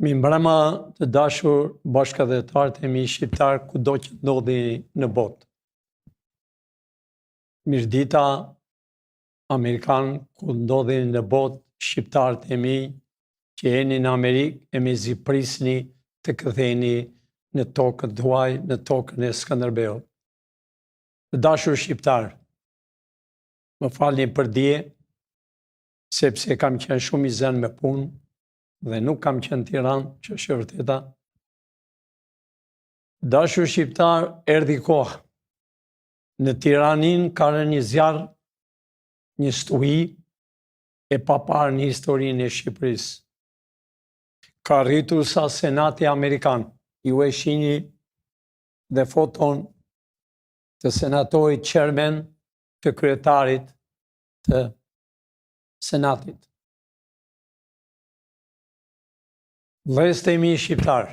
Mirëmbrëma të dashur bashkëdhetarët e mi shqiptar kudo që ndodhi në botë. Mirëdita Amerikan ku ndodhin në botë shqiptarët e mi që jeni në Amerikë e me ziprisni të ktheheni në tokën tuaj, në tokën e Skënderbeut. Të dashur shqiptar, më falni për dje, sepse kam qenë shumë i zënë me punë dhe nuk kam qenë Tiranë, që është e vërteta. Dashur shqiptar, erdhi kohë. Në Tiranin ka rënë një zjarr, një stuhi e paparë në historinë e Shqipërisë. Ka rritur sa Senati Amerikan. Ju e shihni dhe foton të senatorit chairman, të kryetarit të Senatit. Vëllezërit e mi shqiptar,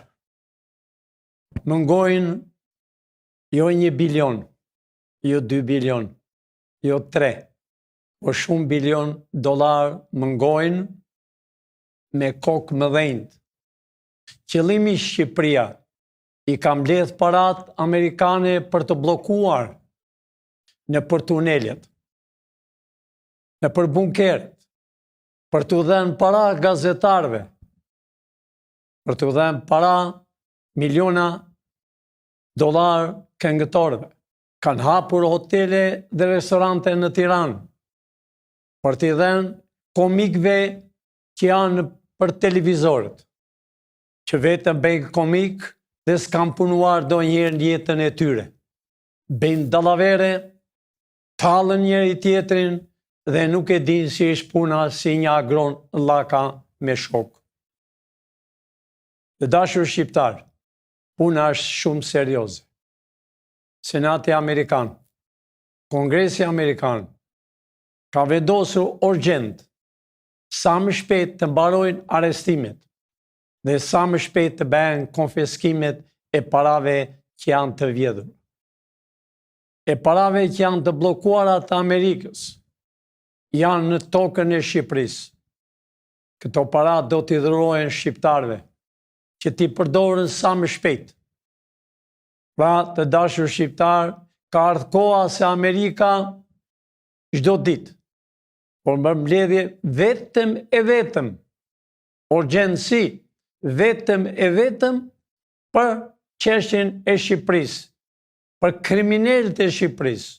mëngojnë jo 1 bilion, jo 2 bilion, jo 3, por shumë bilion dollar mëngojnë me kokë më dhënjtë. Qëllimi Shqipëria i ka mbledh parat amerikane për të bllokuar nëpër tunelet, nëpër bunkeret, për t'u dhënë para gazetarëve, për t'u dhënë para miliona dollar këngëtorëve. Kanë hapur hotele dhe restorante në Tiranë, për t'i dhënë komikëve që janë për televizorët, që vetëm bëjnë komik dhe s'kan punuar ndonjëherë në jetën e tyre. Bëjnë dallavere, tallën njëri tjetrin dhe nuk e dinë si është puna si një agron llaka me shok. Të dashur shqiptar, puna është shumë serioze. Senati Amerikan, Kongresi Amerikan ka vendosur urgjent sa më shpejt të mbarojnë arrestimet dhe sa më shpejt të bëhen konfiskimet e parave që janë të vjedhur. E parave që janë të bllokuara të Amerikës janë në tokën e Shqipërisë. Këto para do t'i dhurohen shqiptarëve që t'i përdoren sa më shpejt. Pra, të dashur shqiptar, ka ardhur koha se Amerika çdo ditë, por më mbledhje vetëm e vetëm, urgjenci, vetëm e vetëm për çështjen e Shqipërisë, për kriminalët e Shqipërisë,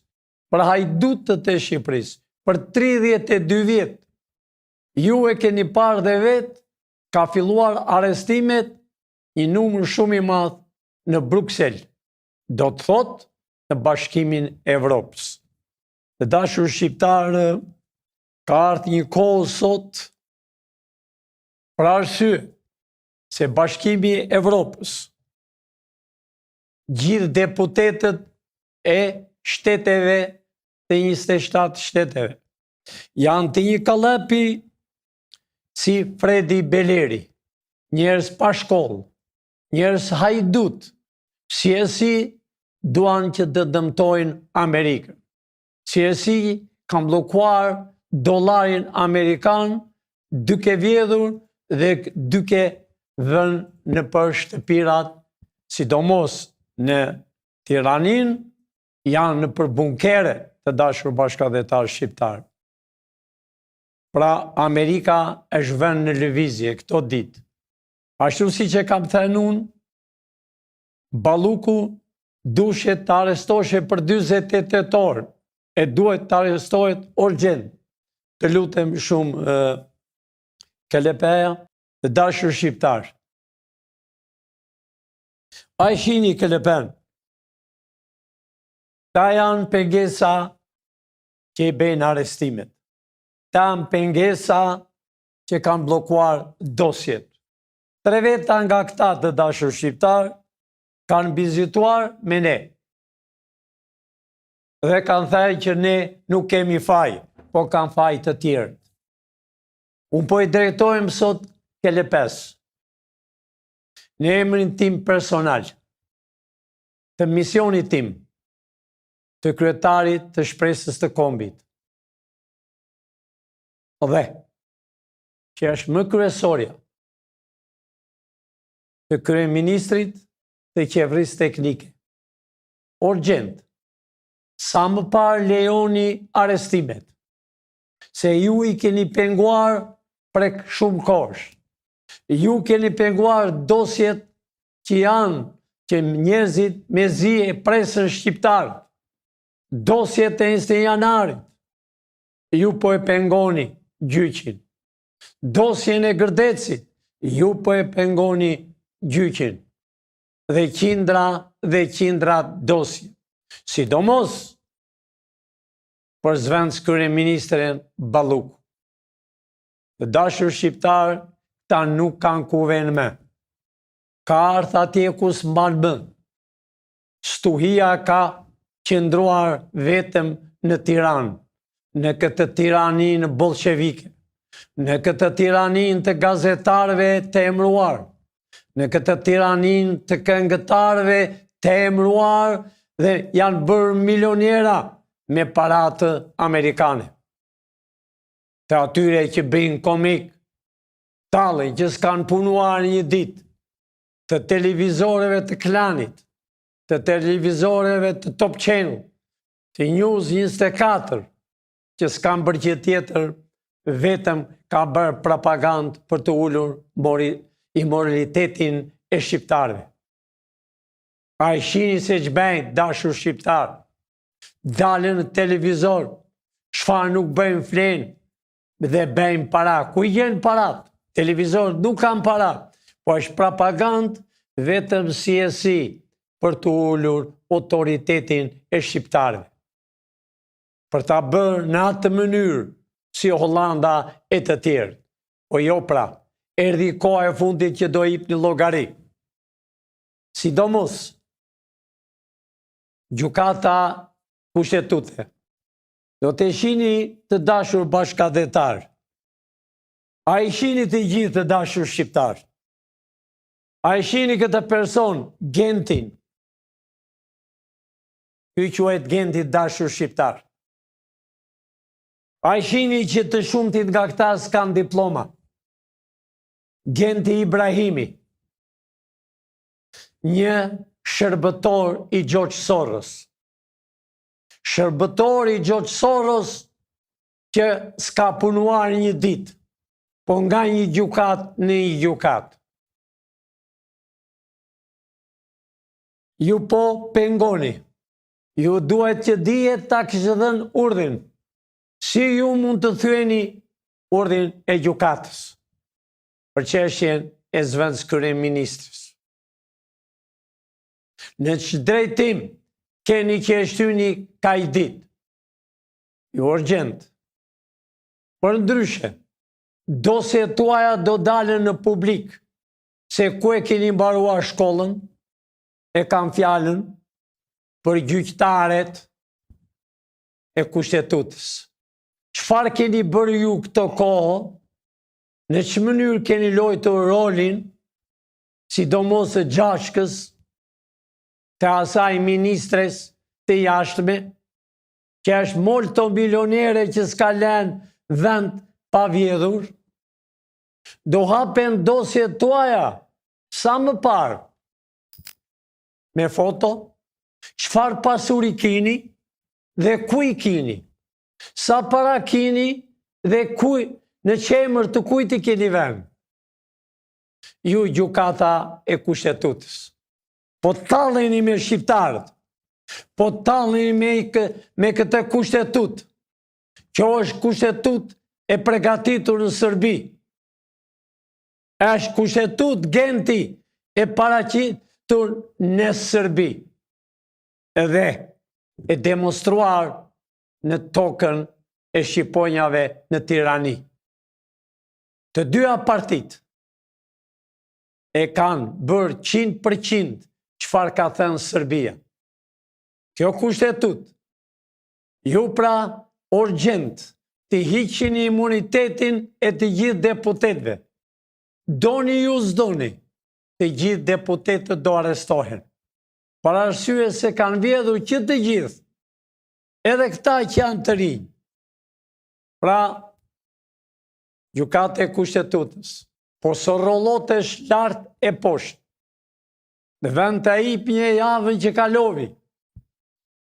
për hajdutët e Shqipërisë, për 32 vjet. Ju e keni parë dhe vetë, ka filluar arrestimet një numër shumë i madh në Bruksel, do të thotë në Bashkimin e Evropës. Të dashur shqiptarë, ka ardhur një kohë sot për arsye se Bashkimi i Evropës, gjithë deputetët e shteteve të 27 shteteve, janë të një kallapi si Fredi Beleri, njerëz pa shkollë, njerëz hajdut, si duan që të dëmtojnë Amerikën. Si kanë bllokuar dollarin amerikan, duke vjedhur dhe duke vënë në për shtëpirat, sidomos në Tiranin, janë në për bunkere të dashur bashkëdhetar shqiptar. Pra, Amerika është vënë në lëvizje këto ditë. Ashtu si që kam thënë unë, Balluku duhet të arrestohej për 48 orë, e duhet të arrestohet urgjent. Të lutem shumë Kelepeja, të dashur shqiptar. A i shihni Kelepen, ta janë pengesa që i bëjnë arrestimet. Ta janë pengesa që kanë bllokuar dosjet. 3 veta nga këta të dashur shqiptar kanë vizituar me ne dhe kanë thënë që ne nuk kemi faj, po kanë faj të tjerë. Unë po i drejtohem sot Kelepes, në emrin tim personal, të misionit tim, të kryetarit të Shpresës të Kombit, dhe që është më kryesorja të kryeministrit të qeverisë teknike. Urgjent, sa më parë lejoni arrestimet, se ju i keni penguar prek shumë kohësh. Ju keni penguar dosjet që janë që njerëzit me zi e presën shqiptarë, dosjet e 20 janarit, ju po e pengoni gjyqin. Dosjen e Gërdecit, ju po e pengoni gjyqin. Dhe qindra dosje. Sidomos për zvendës kryeministrin Balluk. Të dashur shqiptar, ta nuk kanë kuven me. Ka ardhur atje ku s'mban më. Stuhia ka qëndruar vetëm në Tiranë, në këtë tiraninë bolshevike, në këtë tiraninë të gazetarëve të emëruar, në këtë tiraninë të këngëtarëve të emëruar dhe janë bërë milionera me paratë amerikane. Të atyre që bëjnë komik, tallin që s'kan punuar një ditë, të televizoreve të Klanit, të televizoreve të Top Channel, të News 24, që s'kan bërë gjë tjetër, vetëm ka bërë propagandë për të ulur imoralitetin e shqiptarëve. A i shini se që bëjnë dashur shqiptarë, dalën në televizor, çfarë nuk bëjnë flenë dhe bëjnë para. Ku i gjenë parat? Televizor nuk kanë para, po është propagandë vetëm si për të ulur autoritetin e shqiptarëve. Për ta bërë në atë mënyrë si Hollanda e të tjerë. Po jo pra, erdhi koha e fundit që do jep një llogari. Sidomos gjykata kushtetuese. Do të shihni të dashur bashkëdhetar. A i shihni të gjithë të dashur shqiptar. A i shihni këtë person, Gentin. Ky quhet Genti dashur shqiptar. A i shihni që të shumtit nga këta s'kan diploma. Genti Ibrahimi. Një shërbëtor i George Soros. Shërbëtor i George Soros që s'ka punuar një ditë, po nga një gjykat në një gjykat. Ju po pengoni. Ju duhet që dihet ta kishte dhënë urdhrin. Si ju mund të thyeni urdhrin e gjykatës për çështjen e zvendës kryeministrit? Në që drejtim keni që e shtyni ka i dit. Ju urgjent. Për ndryshe, dosjet tuaja do dalën në publik, se ku e keni mbaruar shkollën, e kam fjalën për gjyqtaret e kushtetutës. Çfarë keni bërë ju këto kohë, në që mënyrë keni luajtur rolin, sidomos e gjashkës, të asaj ministres të jashtme, që është molto milionere që s'ka lënë vend pa vjedhur, do hapen dosjet tuaja sa më parë, me foto, çfarë pasuri kini dhe ku i kini, sa para kini dhe në qemër të kujt i keni vend. Ju gjykata e kushtetutës. Po talleni me shqiptarët, po talleni me këtë kushtetut, që është kushtetut e përgatitur në Serbi. Është kushtetut Genti e paraqitur në Serbi. Edhe e demonstruar në tokën e shqiponjave në Tirani. Të dyja partit e kanë bërë 100% çfarë ka thënë Serbia. Kjo kushtetut, ju pra urgjent të hiqini imunitetin e të gjithë deputetëve. Doni ju s'doni, të gjithë deputetët do arrestohen. Për arsye se kanë vjedhur që të gjithë, edhe këta që janë të rinj. Pra, gjykata e kushtetutës, po sorrollotesh lart e poshtë, Në vend të ip një javën që kalovi,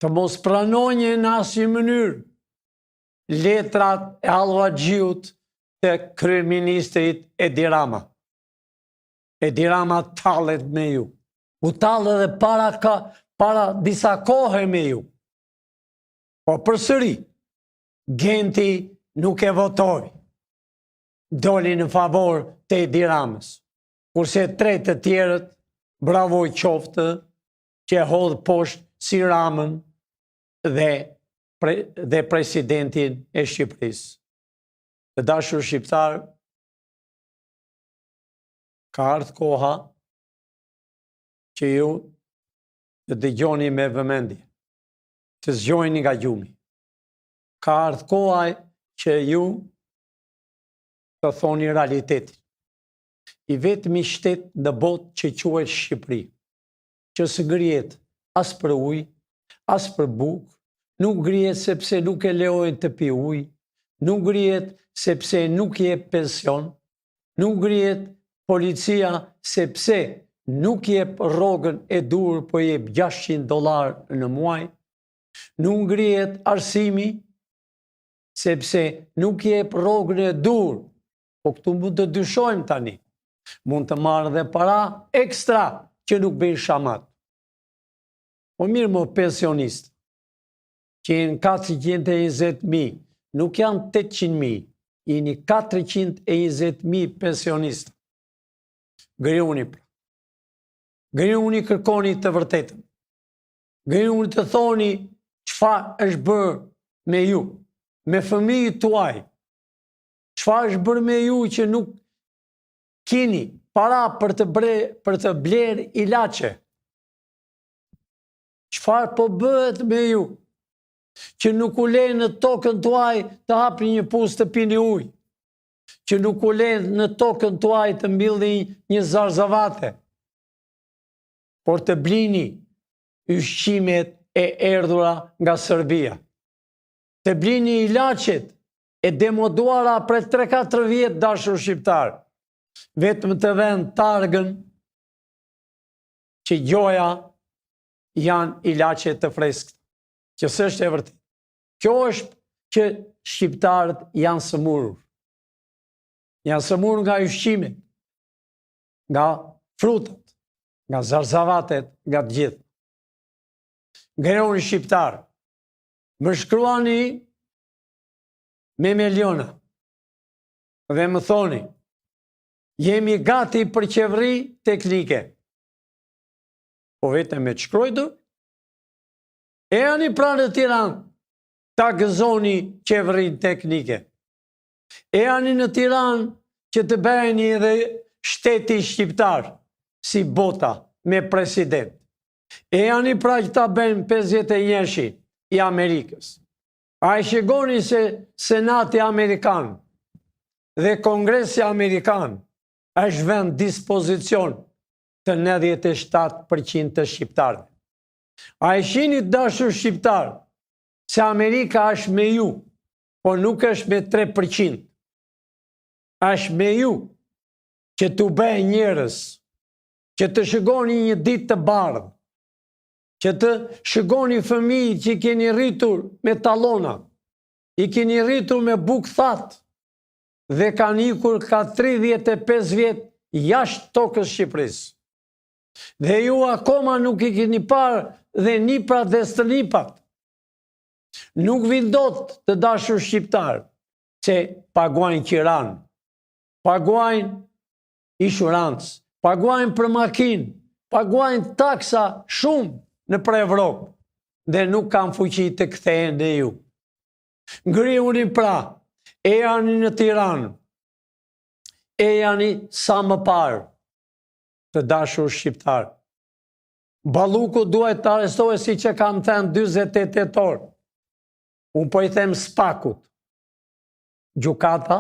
të mos pranonje në asnjë mënyrë letrat e Allvagjiut të kryeministrit Edi Rama. Edi Rama tallet me ju. U tallë edhe para disa kohë me ju. Po përsëri, Genti nuk e votoi. Doli në favor të Edi Ramës. Kurse tre të tjerët, bravo i qoftë, që e hodh poshtë si Ramën dhe presidentin e Shqipërisë. Të dashur shqiptar, ka ardhur koha që ju të dëgjoni me vëmendje, të zgjojni nga gjumi. Ka ardhur koha që ju të thoni realitetin. I vetmi shtet në botë që quhet Shqipëri, që së ngrihet as për ujë, as për bukë, nuk ngrihet sepse nuk e lejojnë të pi ujë, nuk ngrihet sepse nuk jep pension, nuk ngrihet policia sepse nuk jep rrogën e dur, po jep $600 në muaj, nuk ngrihet arsimi sepse nuk jep rrogën e dur, po këtu mund të dyshojmë tani. Mund të marrë dhe para ekstra që nuk bëjnë shamat. Po mirë më pensionist, që jenë 420.000, nuk janë 800.000, jeni 420.000 pensionistë. Gëriuni pra. Gëriuni kërkoni të vërtetën. Gëriuni të thoni çfarë është bërë me ju, me fëmijët tuaj. Çfarë është bërë me ju që nuk keni para për të bler ilaçe. Çfarë po bëhet me ju që nuk u lejnë në tokën tuaj të hapni një pusë të pini ujë, që nuk u lejnë në tokën tuaj të mbillni një zarzavate, por të blini ushqimet e erdhura nga Serbia, të blini ilaçet e demoduara për 3-4 vjet, dashur shqiptar, vetëm të vend targën që gjoja janë ilaçe të freskët, që s'është e vërtetë. Kjo është që shqiptarët janë sëmurur. Janë sëmurur nga ushqimet, nga frutat, nga zarzavatet, nga të gjithë. Gëroni shqiptar, më shkruani me miliona dhe më thoni, jemi gati për qeveri teknike. Po vetëm me të shkruajtur, e ani pra në Tiranë ta gëzoni qeverin teknike. E ani në Tiranë që të bëheni edhe shteti shqiptar, si bota me president. E ani pra që ta bëjnë 51 i Amerikës. A i shikoni se Senati Amerikan dhe Kongresi Amerikan është vend dispozicion të 97% të shqiptarëve. A e shihni dashur shqiptar, se Amerika është me ju, po nuk është me 3%. Është me ju që t'u bëj njerëz, që të shikoni një ditë të bardhë, që të shikoni fëmijë që i keni rritur me tallona, i keni rritur me bukë thatë, dhe kanë ikur ka 35 vjet jashtë tokës Shqipërisë. Dhe ju akoma nuk i keni parë dhe niprat dhe stënipat. Nuk vindot të dashur shqiptar që paguajnë qiran, paguajnë inshurancë, paguajnë për makinë, paguajnë taksa shumë në për Evropë dhe nuk kanë fuqi të kthehen në ju. Ngriuni pra, e janë në Tiranë, e janë sa më parë, të dashur shqiptar. Balluku duhet të arrestohet si që kam thënë 28 tetor. Unë po i them spakut. Gjukata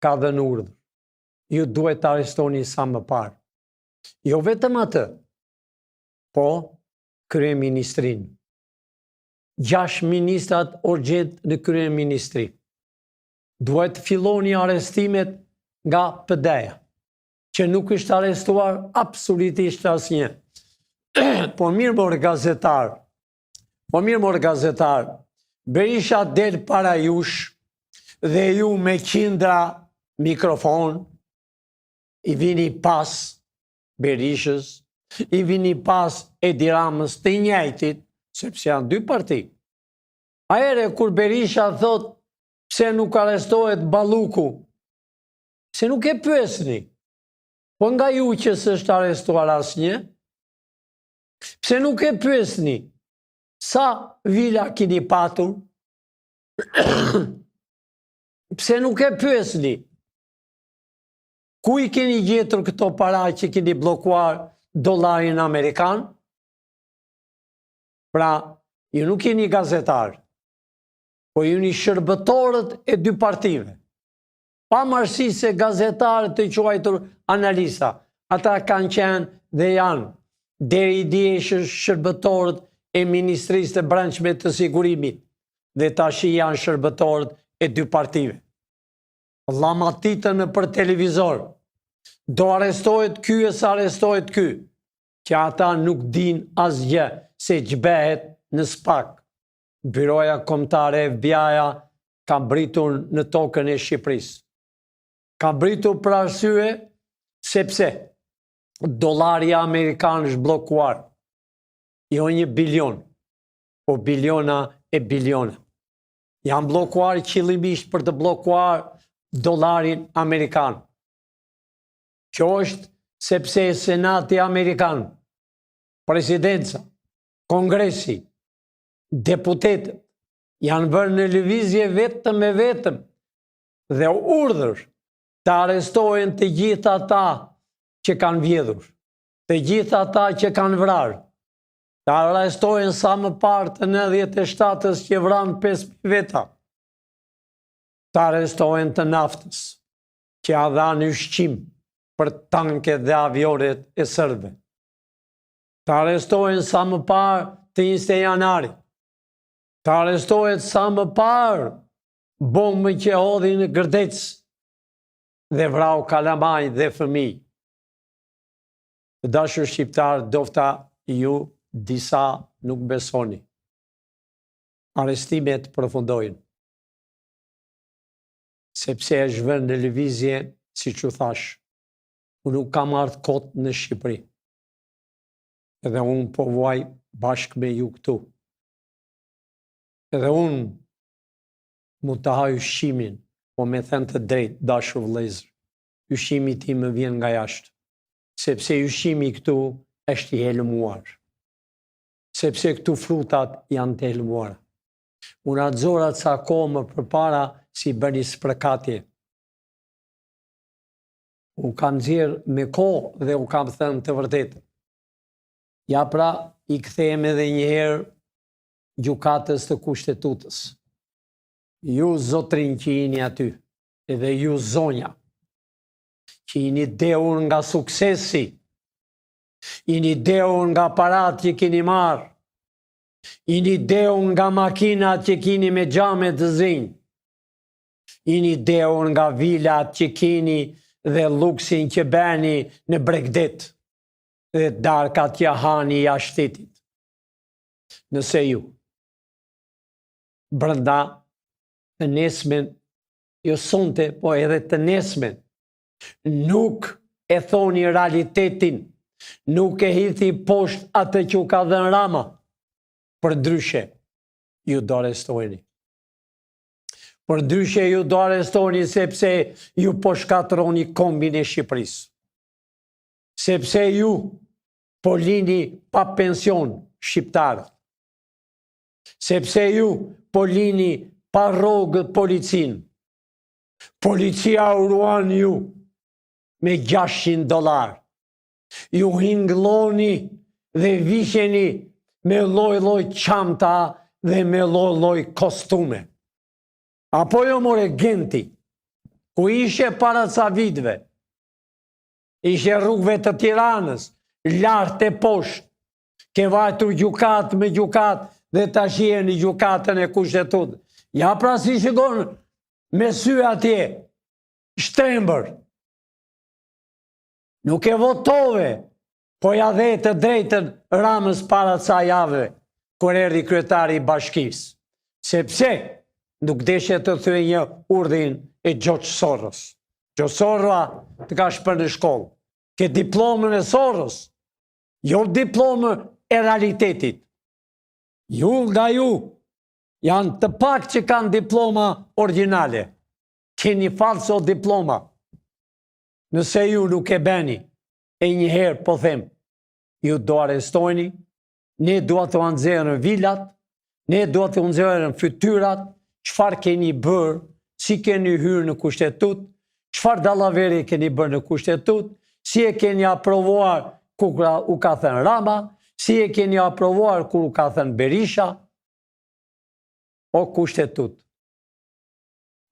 ka dhe në urdhër. Ju duhet të arrestoni sa më parë. Jo vetëm atë, po kryeministrinë. 6 ministrat urgjent në kryeministri. Duhet filloni arrestimet nga PD-ja, që nuk është arrestuar absolutisht asnjë. Po mirë morë gazetar, Berisha del para jush dhe ju me qindra mikrofon, i vini pas Berishës, i vini pas Edi Ramës të njëjtit, sepse janë dy parti. Aere kur Berisha thot pse nuk arrestohet Balluku, pse nuk e pyesni, po nga ju që s'është arrestuar asnjë, pse nuk e pyesni sa vila keni patur, pse nuk e pyesni ku i keni gjetur këto para që keni blokuar dollarin amerikan? Pra, ju nuk jeni gazetar, po ju një shërbëtorët e dy partive. Pa marrësi se gazetarët të quajtur analista, ata kanë qenë dhe janë deri dje shërbëtorët e Ministrisë të Brendshme të Sigurimit dhe tashi janë shërbëtorët e dy partive. Llamatitën për televizor, do arrestohet ky e sa arrestohet ky, që ata nuk din asgjë se ç'bëhet në SPAK. Byroja Kombëtare e FBI-ja ka britur në tokën e Shqipërisë. Ka britur për arsye sepse dollari amerikan është bllokuar. Jo 1 bilion, po biliona e biliona. Janë bllokuar qëllimisht për të bllokuar dollarin amerikan. Kjo është sepse Senati Amerikan, Presidenca, Kongresi, deputetët janë bërë në lëvizje vetëm e vetëm dhe urdhër të arrestohen të gjithë ata që kanë vjedhur, të gjithë ata që kanë vrarë, të arrestohen sa më parë të 97-ës që vranë 5.000 veta, të arrestohen të naftës, që a dhanë ushqim për tanket dhe avionet e sërbëve, të arrestohen sa më parë të 20 janarit, të arrestohet sa më parë bombë që hodhi në Gërdec dhe vrau kalamaj dhe fëmijë. Të dashur shqiptar, dofta ju disa nuk besoni. Arrestimet përfundojnë. Sepse është vënë në lëvizje, siç u thash, unë nuk kam ardhur kot në Shqipëri. Edhe unë po vuaj bashkë me ju këtu. Edhe unë mund të haj ushqimin, po me thënë të drejtë, dashur vëllezër, ushqimi tim më vjen nga jashtë, sepse ushqimi këtu është i helmuar, sepse këtu frutat janë të helmuara. Unë atë zorat sa kohë përpara si bëni spërkatje. U kam nxjerrë me kohë dhe u kam thënë të vërtetë. Ja pra, i kthehem edhe një herë gjykatës të Kushtetutës. Ju zotrin që jeni aty, edhe ju zonja, që jeni dehur nga suksesi, jeni dehur nga parat që keni marrë, jeni dehur nga makinat që keni me xhame të zinj, jeni dehur nga vilat që keni dhe luksin që beni në Bregdet dhe darkat që hani jashtë shtetit. Nëse ju brenda të nesmen, jo sonte, po edhe të nesmen, nuk e thoni realitetin, nuk e hithi poshtë atë që u ka dhënë Rama, për ndryshe ju do arrestoheni. Për ndryshe ju do arrestoheni sepse ju po shkatërroni kombin e Shqipërisë. Sepse ju po lini pa pension shqiptarët. Sepse ju po lini pa rrogët policinë. Policia u ruan ju me $600. Ju hingëlloni dhe visheni me lloj-lloj çanta dhe me lloj-lloj kostume. Apo jo more Genti, ku ishe para ca viteve, ishe rrugëve të Tiranës, lartë e poshtë, ke vajtur gjykat me gjykat dhe tash je në gjykatën e Kushtetutës. Ja pra si shikon me sy atje, shtrembër. Nuk e votove, Po ja dhe të drejtën Ramës para ca jave, kur erdhi kryetari i bashkisë. Sepse nuk deshe të thye një urdhin e George Soros. George Soros të ka shpër në shkollë. Ke diplomën e Soros, jo diplomën e realitetit. Ju nga ju, janë të pak që kanë diploma originale. Keni falso diploma. Nëse ju nuk e beni, e njëherë po them, ju do arestojni, ne do të anëzërën vilat, ne do të anëzërën fytyrat, qëfar keni bërë, si keni hyrë në kushtetut, qëfar dallaveri keni bërë në kushtetut, si e keni aprovuar kur u ka thënë Rama, si e keni aprovuar kur u ka thënë Berisha, o kushtetut.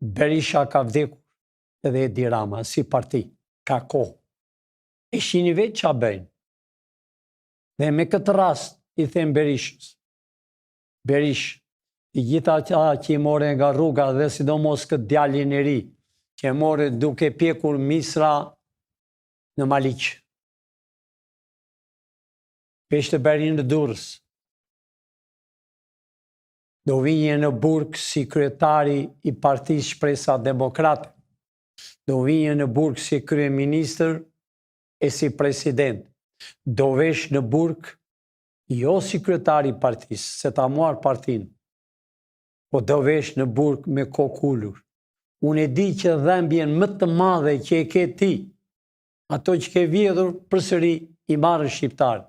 Berisha ka vdekur edhe Edi Rama, si parti, ka kohë. E shini vetë qa bëjnë. Dhe me këtë rast, i them Berishës. Berish, i gjitha që i more nga rruga dhe sidomos këtë djalin e ri, që i more duke pjekur misra në Maliq. Peshte Berin në Durrës. Do vinje në burg si kryetari i Partisë Shpresa Demokrate. Do vinje në burg si kryeministër e si president. Do vesh në burg jo si kryetari i partisë, se ta marr partinë, po do vesh në burg me kokë ulur. Unë e di që dhembjen më të madhe që e ke ti, ato që ke vjedhur përsëri i marrën shqiptarë,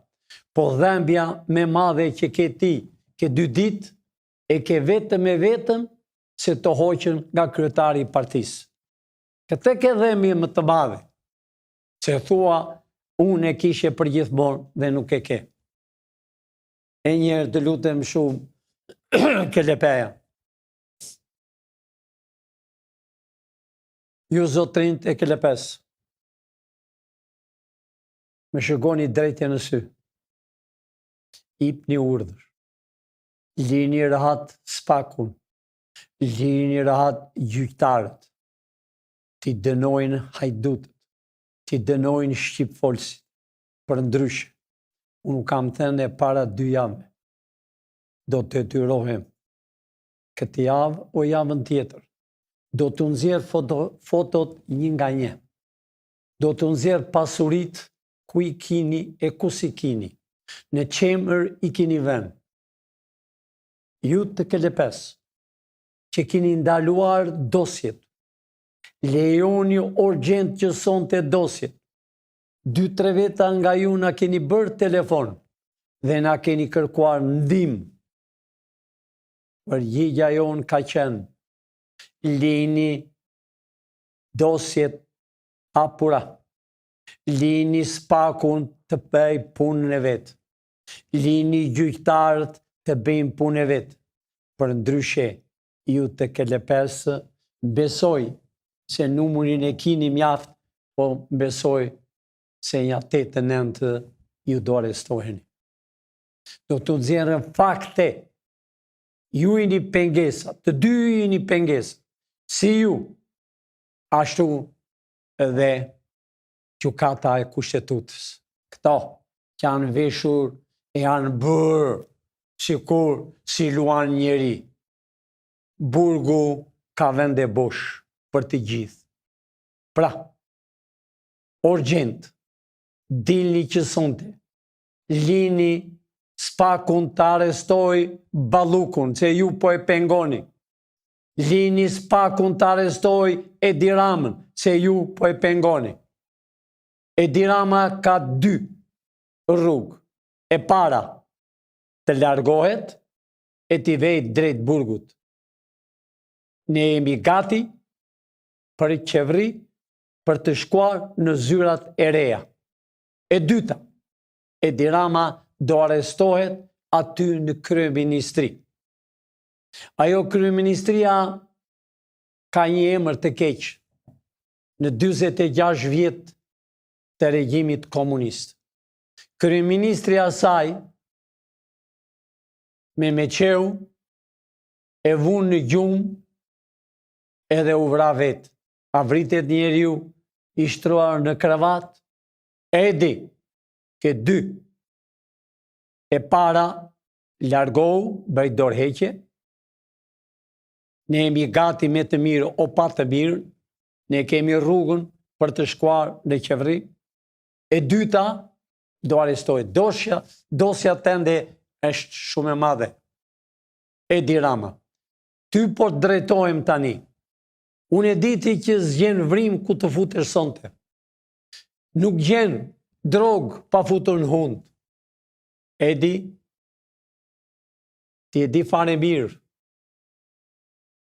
po dhembja më madhe që ke ti, ke 2 ditë, e ke vetëm e vetëm se të hoqën nga kryetari i partisë. Këtë ke dhembje më të madhe, se thua unë e kishe për gjithmonë dhe nuk e ke. E njerë të lutem shumë Kelepeja. Ju zotrinjt e Kelepes, me shëgoni drejtje në sy. Ipni urdhër. Lini rahat spakun. Lini rahat gjyqtarët. Ti dënojnë hajdutët. Ti dënojnë shqipfolësit. Për ndryshe. Unë kam thënë e para 2 javë. Do të detyrohem këtë javë o javën tjetër. Do të nxjerr fotot një nga një. Do të nxjerr pasurit ku i kini e ku si kini. Në qemër i kini vënë. Ju të Kelepes, që kini ndaluar dosjet, lejoni urgjent që sonte dosjet. 2-3 veta nga ju na keni bërë telefon dhe na keni kërkuar ndihmë. Përgjigjja jonë ka qenë, lini dosjet hapura, lini spakun të bëj punën e vetë, lini gjyqtarët të bëjnë punën e vetë. Për ndryshe, ju të Kelepes, besoj se numrin e kini mjaft, po besoj se një 8-9 ju do arrestoheni. Do të nxjerrën fakte. Ju jeni pengesa, të dy jeni pengesa. Si ju, ashtu edhe gjykata e kushtetutës. Këto që janë veshur e janë bërë sikur si luan njeri. Burgu ka vende bosh për të gjithë. Pra, urgjent, dilni që sonte, lini spakun të arrestoj Ballukun, se ju po e pengoni. Lini spakun të arrestoj Edi Ramën, se ju po e pengoni. Edi Rama ka 2 rrugë. E para, të largohet e t'i vejt drejt burgut. Ne jemi gati për qeveri për të shkuar në zyrat e reja. E dyta, Edi Rama do arrestohet aty në kryeministri. Ajo kryeministria ka një emër të keq në 46 vjet të regjimit komunist. Kryeministri asaj me meqeu e vun në gjumë edhe u vra vetë. A vritet njeriu i shtruar në kravat, Edi, Ke 2. E para, largohu, bëj dorëheqje. Ne jemi gati me të mirë o pa të mirë, ne kemi rrugën për të shkuar në qeveri. E dyta, do arrestoj. Dosja tende është shumë e madhe. Edi Rama, ty po të drejtojmë tani. Unë e diti që zgjen vrim ku të futesh sonte. Nuk gjen drogë pa futur në hund. Edi, ti e di fare mirë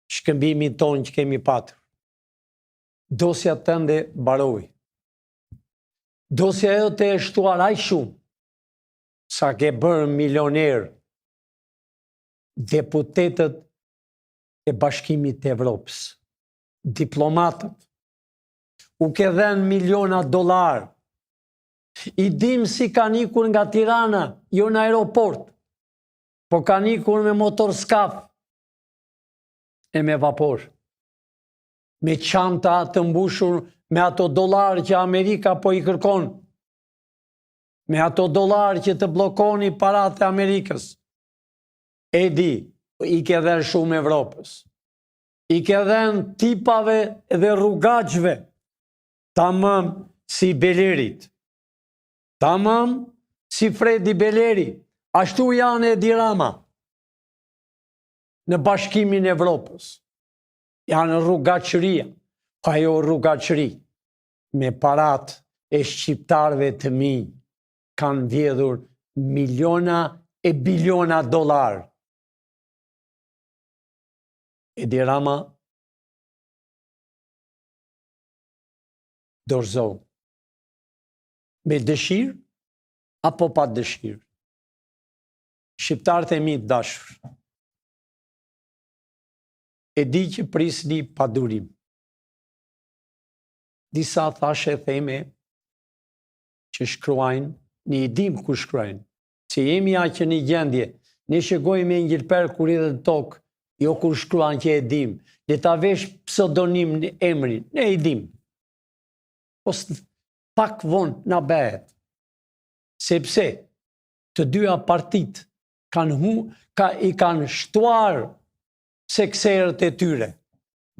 shkëmbimin tonë që kemi patër. Dosja tënde baroi. Dosja e të e shtuar aq shumë sa ke bërë milioner deputetët e Bashkimit të Evropës, diplomatët, u ke dhenë miliona dollar. I dim si ka nikur nga Tirana, jo në aeroport, po ka nikur me motor skaf e me vapor. Me çanta të mbushur me ato dollar që Amerika po i kërkon. Me ato dollar që të blokoni paratë e Amerikës. Edi, i ke dhenë shumë Evropës. I ke dhenë tipave dhe rrugaqve, tamam si Belerit. Tamam si Fredi Beleri. Ashtu janë Edi Rama në Bashkimin e Evropës. Janë rrugaqëria. Pa jo rrugaqëri. Me parat e shqiptarve të mi kanë vjedhur miliona e biliona dollar. Edi Rama dorëzohu. Me dëshirë apo pa dëshirë. Shqiptarët e mi të dashur. E di që prisni pa durim. Disa thashe theme që shkruajnë, ne i dim ku shkruajnë. Se jemi aq në një gjendje, ne shkojmë me ngjilper kur edhe në tokë, jo kur shkruan që e dim. Ne ta vesh pseudonim në emrin, ne i dim. Os pak vonë na bëhet. Sepse të dyja partit i kanë shtuar sekserët e tyre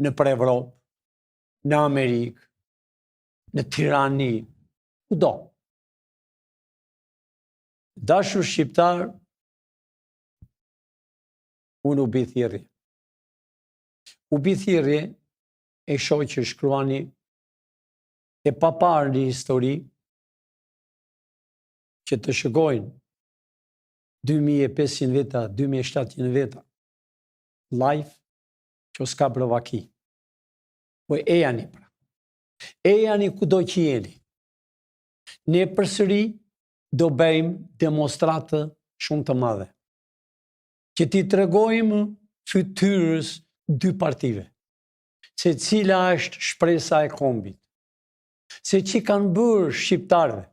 në Evropë, në Amerikë, në Tirani, kudo. Dashur shqiptar, unë u bi thirrje. U bi thirrje e shoh që shkruani e paparë një histori që të shëgojnë 2500 veta, 2700 veta, live, që s'ka brovaki. Po e jani pra. E jani kudo që jeni. Ne përsëri do bëjmë demonstratë shumë të madhe. Që ti tregojmë fytyrës dy partive. Se cila është shpresa e kombit. Se që kanë bërë shqiptarve.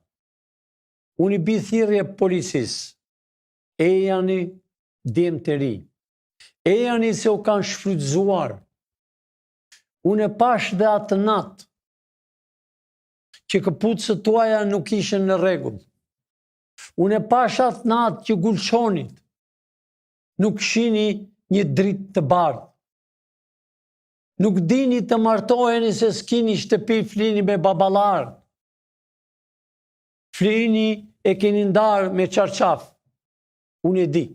Unë i bi thirrje policisë. E jani djemë të ri. E jani se u kanë shfrytzuar. Unë e pash dhe atë natë që këpucët tuaja nuk ishën në rregull. Unë e pash atë natë që gulçonit nuk shini një dritë të bardhë. Nuk dini të martoheni se s'kini shtëpi, flini me babalar. Flini e keni ndarë me qarqaf. Unë e di.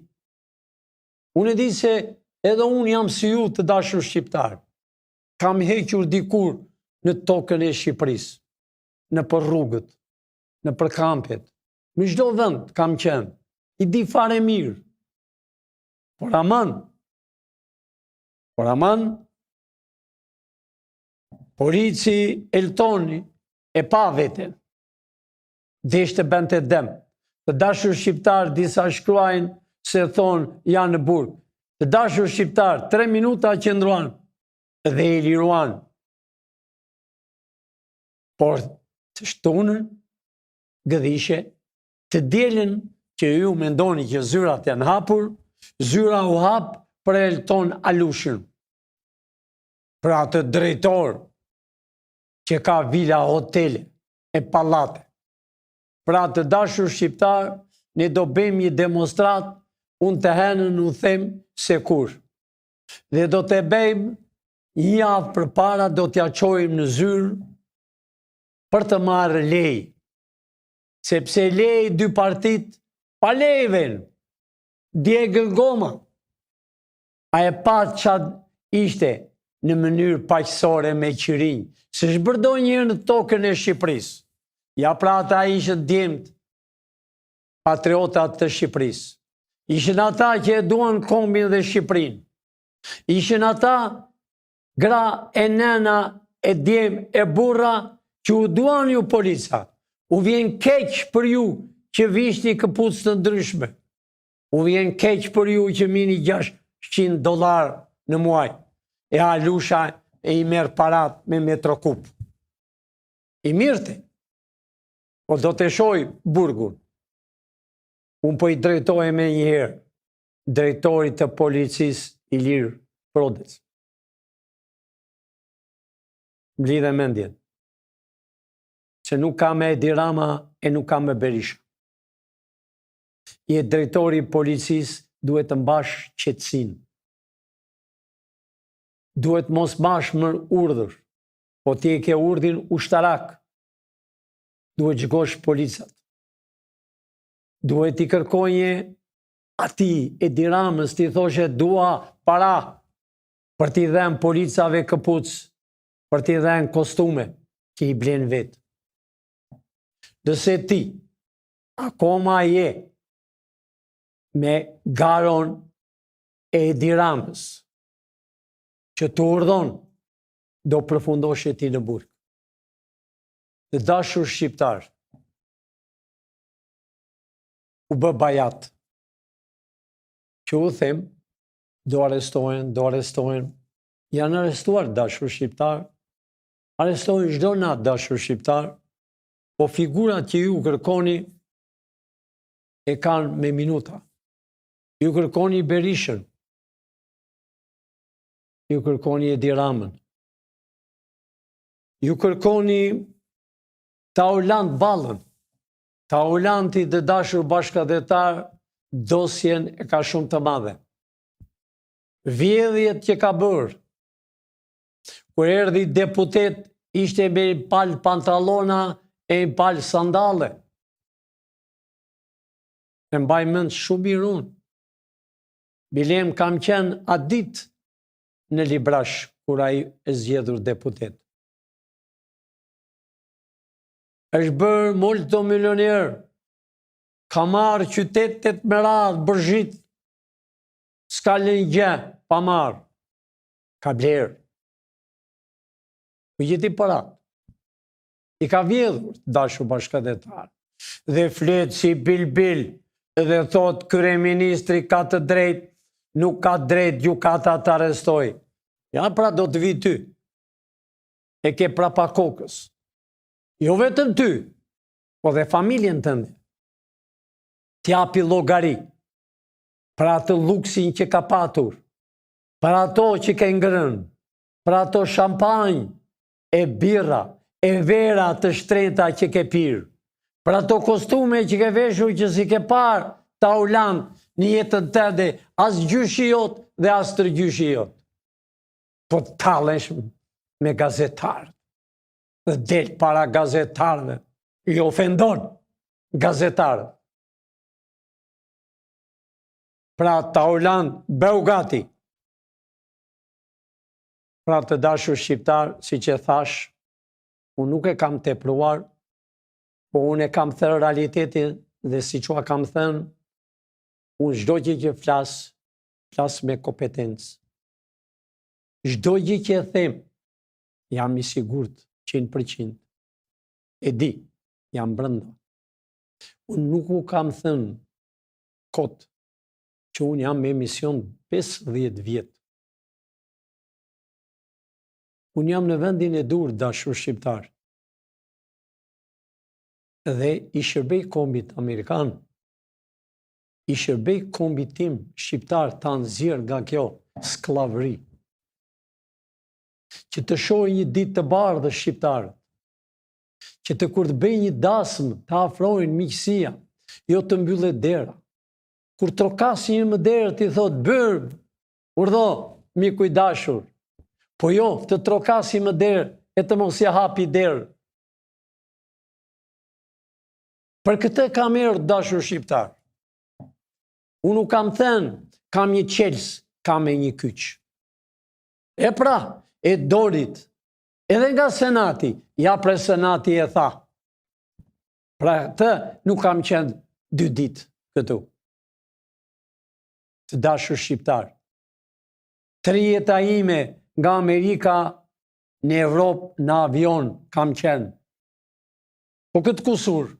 Unë e di se edhe unë jam si ju të dashur shqiptar. Kam hequr dikur në tokën e Shqipërisë, në për rrugët, në për kampet, në çdo vend kam qenë. I di fare mirë. Por aman, polici Eltoni e pa veten. Deshte bente dem. Të dashur shqiptar disa shkruajnë se thonë janë në burg. Të dashur shqiptar 3 minuta qëndruan dhe i liruan. Por të shtunën gëdhishe, të dielën që ju mendoni që zyrat janë hapur, zyra u hap për Elton Alushën. Për atë drejtor që ka vila, hotele e pallate. Pra të dashur shqiptar, ne do bëjmë një demonstrat, unë të henën u them se kur. Dhe do të bëjmë një javë për para, do t'ja qojmë në zyrë për të marrë lej. Sepse lej dy partit, pa lejven, Diego Goma, a e pat qatë ishte në mënyrë paqësore me qirinj, se shbërdoj njërë në tokën e Shqipërisë. Ja pra ata ishën djemët patriotat të Shqipërisë. Ishën ata që e duan kombin dhe Shqipërinë. Ishën ata gra e nena e djem e burra që u duan ju polica. U vjen keq për ju që vishni këpucë të ndryshme. U vjen keq për ju që mini $600 në muaj. E Alusha e i merë parat me Metrokup. I mirëte. Po do të shoj burgun. Unë po i drejtoj me njëherë drejtorit të policisë Ilir Prodec. Mblidhe mendjen. Se nuk ka me Edi Rama e nuk ka me Berisha. Je drejtori policisë, duhet të mbash qetësinë. Duhet mos bash më urdhër, po ti e ke urdhin ushtarak. Duhet gjgosh policat. Duhet i kërkonje ati Edi Ramës, ti thoshe dua para për t'i dhen policave këpuc, për t'i dhen kostume që i blen vetë. Dëse ti akoma je me garon e Edi Ramës, që të urdhon, do përfundoshe ti në burg. Dhe dashur shqiptar, u bë bajat, që u them, do arrestohen, janë arrestuar dashur shqiptar, arrestohen çdo natë dashur shqiptar, po figurat që ju kërkoni e kanë me minuta. Ju kërkoni Berishën, ju kërkoni Edi Ramën, ju kërkoni Taulant Ballën. Taulanti dhe dashur bashkëdhetar, dosjen e ka shumë të madhe. Vjedhjet që ka bërë, kur erdhi deputet, ishte me pal pantallona e pal sandale. E mbaj mend shumë mirë unë. Bilem kam qenë atë ditë në Librash, kur ai e zgjedhur deputet. Është bërë multimilioner, ka marrë qytetet me radhë, bërgjit, s'ka lënë gjë pa marrë, ka blerë. U jeti para, i ka vjedhur dashur bashkëdhetar, dhe flet si bil, dhe thot kryeministri ka të drejtë, nuk ka drejt, ju ka ta të arrestoj. Ja, pra do të vi ty. E ke prapa kokës. Jo vetëm ty, po dhe familjen tënde. T'japi llogari për atë luksin që ka patur, për ato që ke ngrënë, për ato shampanjë, e birra, e vera të shtreta që ke pirë, për ato kostume që ke veshur që si ke parë Taulant në jetën tënde, as gjyshi jot dhe as tërgjyshi jot. Po tallesh me gazetarë, dhe del para gazetarëve, i ofendon gazetarët. Pra Taulant Beugati, pra të dashur shqiptar, si që thash, unë nuk e kam tepruar, po unë e kam thënë realitetin dhe si që kam thënë, unë çdo gjë që flas me kompetencë. Çdo gjë që e them, jam i sigurt 100%. E di, jam brenda. Unë nuk u kam thënë kot që unë jam me emision 50 vjetë. Unë jam në vendin e dur, dashur shqiptar. Dhe i shërbej kombit Amerikan, i shërbej kombit tim shqiptar ta nxjerr nga kjo skllavëri. Që të shohë një ditë të bardhë shqiptarët. që të kur të bëj një dasëm, të afrojnë miqësia, jo të mbyllet dera. Kur trokasi një më derë, ti thot, bërë, urdho, miku i dashur. Po jo, të trokasi më derë, e të mos ja hapi derë. Për këtë kam erë dashur shqiptar. Unë nuk kam thënë, kam një qelës, kam e një kyç. E pra, e dorit, edhe nga senati, ja pre senati e tha. Pra të nuk kam qenë 2 ditë këtu. Të dashur shqiptar. 3 jeta ime nga Amerika në Evropë në avion kam qenë. Po këtë kusur,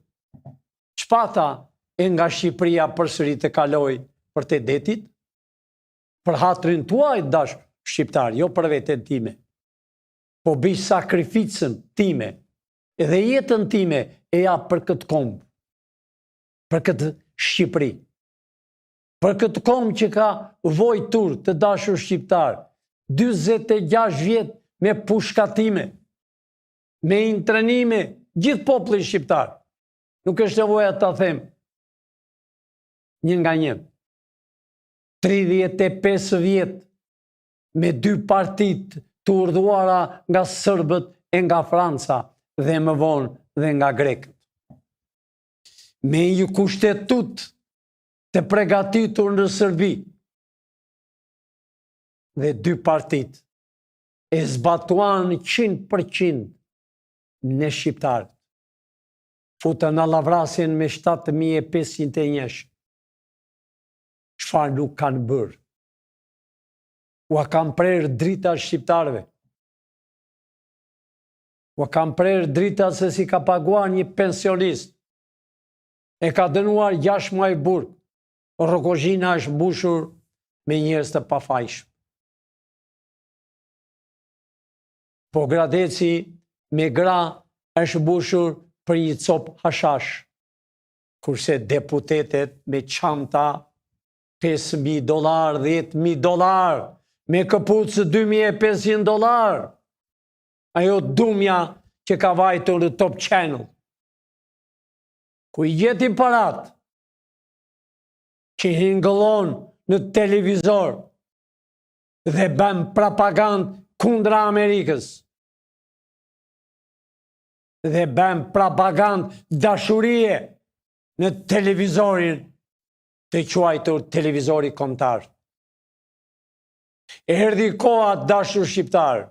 çpata e nga Shqipëria përsëri të kaloj për të detit, për hatrin tuaj dashur shqiptar, jo për veten time. Po bëj sakrificën time, edhe jetën time e jap për këtë kombë, për këtë Shqipëri, për këtë kombë që ka vojtur të dashur shqiptar, 46 vjet me pushkatime, me intrenime, gjithë popullin shqiptar. Nuk është nevoja ta them një nga një. 35 vjet me 2 partit të urdhuara nga serbët e nga Franca dhe më vonë dhe nga grekët. Me një kushtetut të përgatitur në Serbi dhe 2 partit e zbatuan 100% në shqiptarët. Futën në lavrasin me 7.500 njesh. Çfarë nuk kanë bërë? Ua kanë prerë drita shqiptarëve. Ua kanë prerë drita se si ka paguar një pensionist. E ka dënuar 6 muaj burg. Rrokozhina është mbushur me njerëz të pafajshëm. Po Gradeci me gra është mbushur për një copë hashash, kurse deputetet me çanta $5.000, $10.000, me këpucë $2.500. Ajo dumja që ka vajtur në Top Channel. Ku i gjeti parat që hingëllon në televizor dhe bën propagandë kundra Amerikës. Dhe bën propagandë dashurie në televizorin të quajtur televizori kombëtar. Erdhi koha dashur shqiptar.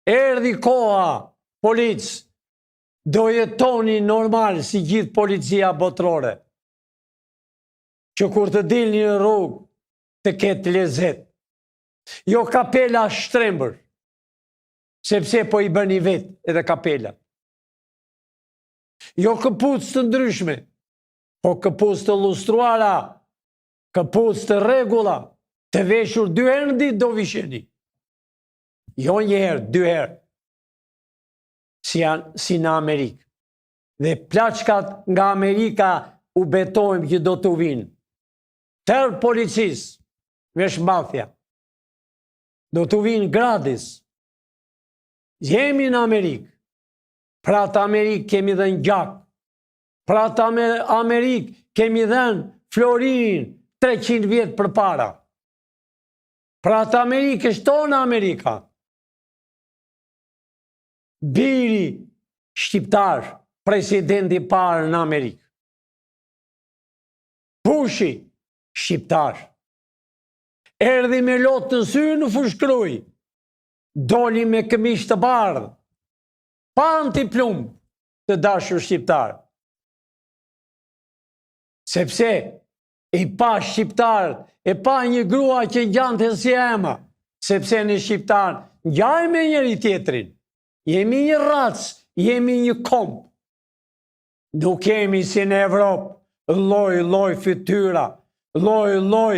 Erdhi koha, polic, do jetoni normal si gjithë policia botërore. Që kur të dilni në rrugë të ketë lezet. Jo kapela shtrembër, sepse po i bëni vetë edhe kapela. Jo këpucë të ndryshme, po këpucë të lustruara, këpucë të rregulla, të veshur 2 herë në ditë do visheni. Jo 1 herë, 2 herë. Si në Amerikë. Dhe plaçkat nga Amerika u betojmë që do të vinë. Tërë policisë, vesh mafja. Do të vinë gratis. Jemi në Amerikë. Pra të Amerikë kemi dhe në gjak. Pra të Amerikë kemi dhe në Florin 300 vjetë për para. Pra të Amerikë është tonë Amerika. Biri shqiptar, presidenti parë në Amerikë. Bushi shqiptar. Erdhi me lotë në sy në fushkruj. Doli me këmish të bardhë. Pa antiplumë të dashur shqiptar. Sepse i pa shqiptar, e pa një grua që gjante si ema. Sepse në shqiptar gjaj me njëri tjetrin. Jemi një racë, jemi një kombë. Nuk kemi si në Evropë, lloj fytyra, lloj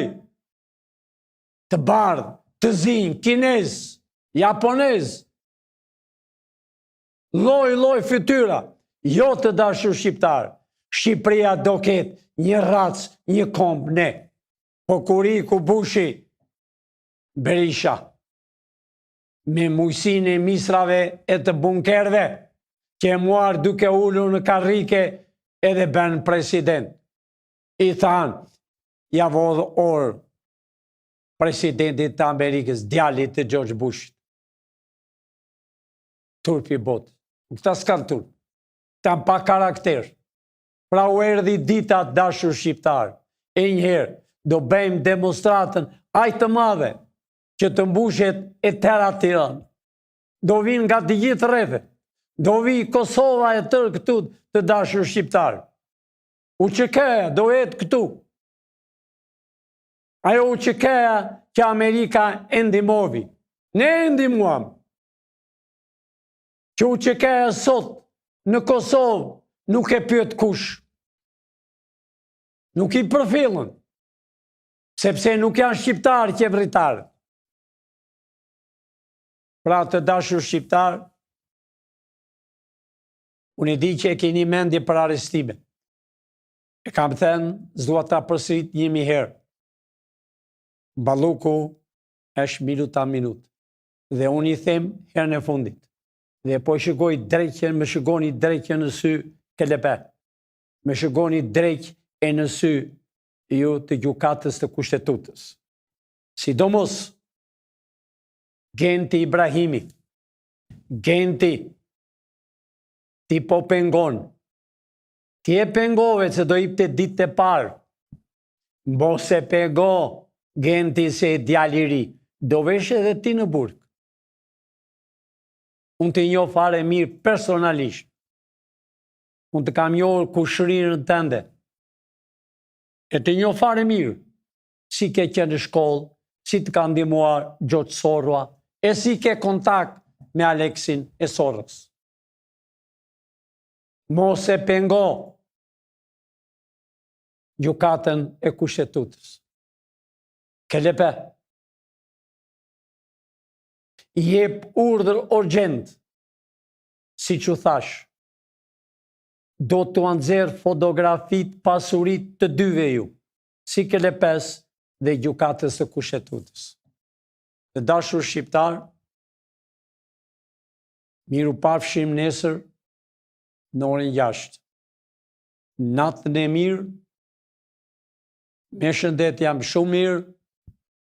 të bardhë, të zinj, kinez, japonez. Lloj fytyra, jo të dashur shqiptar. Shqipëria do ketë një racë, një kombë ne. Po Kuriku Bushi, Berisha, me mujësinë e misrave e të bunkerve, që e muar duke ullur në karrike edhe bën president. I thanë, ja vodhë orë presidentit të Amerikës, djalit të George Bush. Turpi botë. Këta s'kanë turp. Ta pa karakter. Pra u erdhi dita dashur shqiptar. E njëherë do bëjmë demonstratën aq të madhe që të mbushet e tëra Tiranë. Do vinë nga të gjithë rrethet. Do vi Kosova e tërë këtu të dashur shqiptar. UÇK-ja do jetë këtu. Ajo UÇK-ja që Amerika e ndihmoi. Ne e ndihmuam. Që UÇK-ja sot në Kosovë nuk e pyet kush. Nuk i përfillën, sepse nuk janë shqiptarë qeveritarë. Pra të dashur shqiptarë, unë e di që e keni mendje për arrestimin. E kam thënë, s'dua ta përsërit 1000 herë. Balluku është minuta minut. Dhe unë i them herën e fundit. Dhe po shikoj drejtjen, më shikoni drejtjen në sy Kelepe. Më shikoni drejt e në sy ju të gjykatës të Kushtetutës. Sidomos Genti Ibrahimi, Genti, ti po pengon. Ti e pengove se do jepte ditë e parë. Mos e pengo Genti se djalë i ri. Do vesh edhe ti në burg. Unë të njoh fare mirë personalisht. Unë të kam njohur kushërinën tënde. E të njoh fare mirë. Si ke qenë në shkollë, si të ka ndihmuar Gjoç Sorrua, e si ke kontakt me Aleksin e Sorrës. Mos e pengo gjykatën e Kushtetutës. Kelepe, jep urdhër urgjent, si që thash, do të anxher fotografit pasurit të dyve ju, si Kelepes dhe gjykatës së Kushtetutës. Të dashur shqiptar, miru pafshim nesër në orën 6. Natën e mirë, me shëndet jam shumë mirë,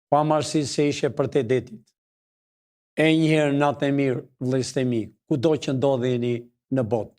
pa marrësi se ishe për të detit. E njëherë natë e mirë, vëllezër e mi, kudo që ndodheni në botë.